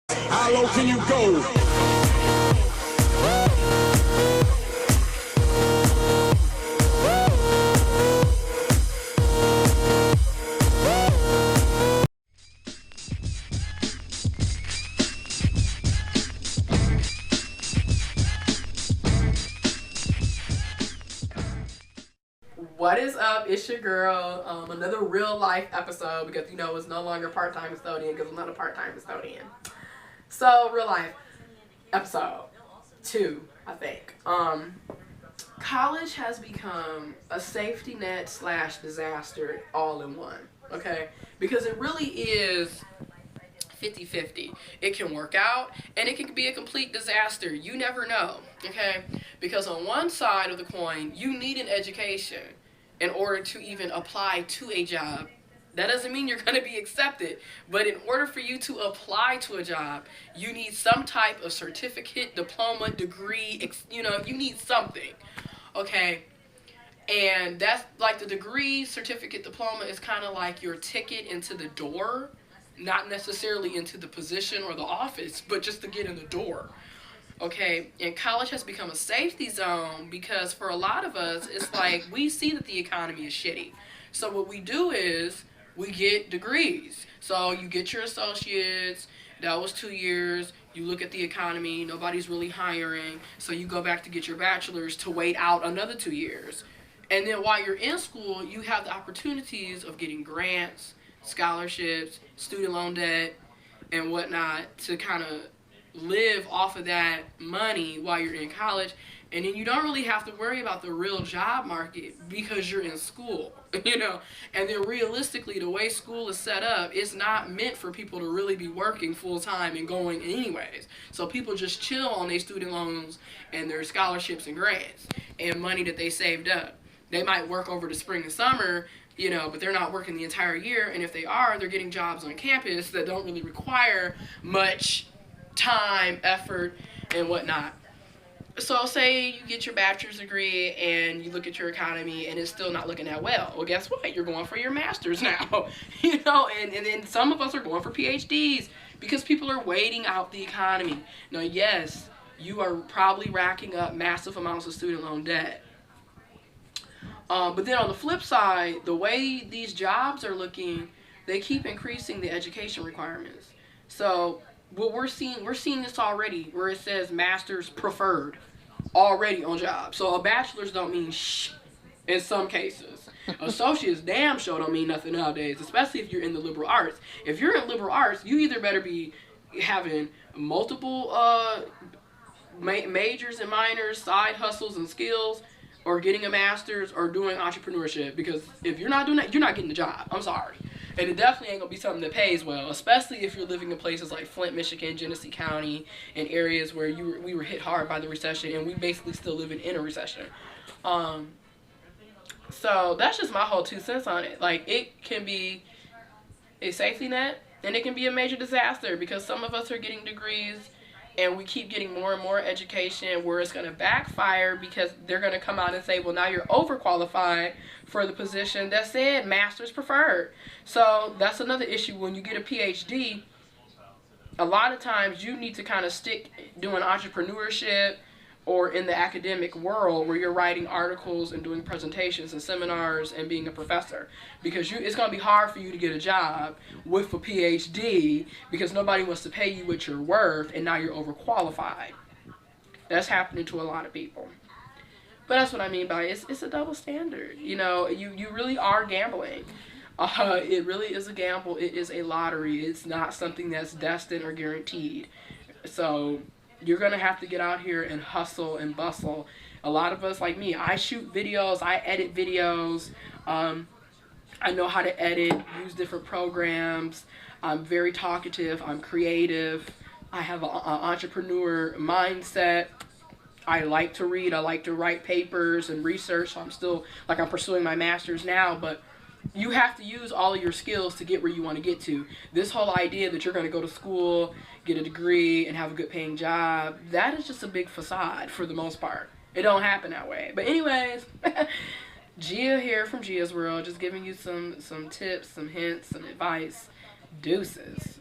How low can you go? What is up? It's your girl. Another real life episode because it's no longer part-time custodian because I'm not a part-time custodian. So real life episode 2, I think. College has become a safety net / disaster all in one. Okay, because it really is 50-50. It can work out and it can be a complete disaster. You never know. Okay, because on one side of the coin, you need an education in order to even apply to a job. That doesn't mean you're going to be accepted, but in order for you to apply to a job, you need some type of certificate, diploma, degree, you need something. Okay, and that's like the degree, certificate, diploma is kind of like your ticket into the door, not necessarily into the position or the office, but just to get in the door. Okay, and college has become a safety zone because for a lot of us, it's like we see that the economy is shitty. So what we do is we get degrees. So you get your associates, that was 2 years. You look at the economy, nobody's really hiring. So you go back to get your bachelor's to wait out another 2 years. And then while you're in school, you have the opportunities of getting grants, scholarships, student loan debt, and whatnot to kind of live off of that money while you're in college. And then you don't really have to worry about the real job market because you're in school, And then realistically, the way school is set up, it's not meant for people to really be working full time and going anyways. So people just chill on their student loans and their scholarships and grants and money that they saved up. They might work over the spring and summer, but they're not working the entire year. And if they are, they're getting jobs on campus that don't really require much time, effort, and whatnot. So say you get your bachelor's degree and you look at your economy and it's still not looking that well. Well, guess what? You're going for your master's now, and then some of us are going for PhDs because people are waiting out the economy. Now, yes, you are probably racking up massive amounts of student loan debt. But then on the flip side, the way these jobs are looking, they keep increasing the education requirements. So what we're seeing this already, where it says master's preferred already on jobs. So a bachelor's don't mean shh in some cases. Associates damn sure don't mean nothing nowadays, especially if you're in the liberal arts. If you're in liberal arts, you either better be having multiple majors and minors, side hustles and skills, or getting a master's, or doing entrepreneurship. Because if you're not doing that, you're not getting the job. I'm sorry. And it definitely ain't going to be something that pays well, especially if you're living in places like Flint, Michigan, Genesee County, and areas where we were hit hard by the recession, and we basically still living in a recession. So that's just my whole 2 cents on it. Like, it can be a safety net, and it can be a major disaster because some of us are getting degrees, and we keep getting more and more education where it's going to backfire because they're going to come out and say, well, now you're overqualified for the position that said master's preferred. So that's another issue. When you get a PhD, a lot of times you need to kind of stick doing entrepreneurship or in the academic world where you're writing articles and doing presentations and seminars and being a professor, because it's going to be hard for you to get a job with a PhD because nobody wants to pay you what you're worth, and now you're overqualified. That's happening to a lot of people. But that's what I mean by it's a double standard. You really are gambling. It really is a gamble. It is a lottery. It's not something that's destined or guaranteed. So you're going to have to get out here and hustle and bustle. A lot of us, like me, I shoot videos, I edit videos. I know how to edit, use different programs. I'm very talkative. I'm creative. I have an entrepreneur mindset. I like to read. I like to write papers and research. So I'm pursuing my master's now, but you have to use all of your skills to get where you want to get to. This whole idea that you're going to go to school, get a degree, and have a good paying job, that is just a big facade for the most part. It don't happen that way. But anyways, Gia here from Gia's World, just giving you some tips, some hints, some advice. Deuces.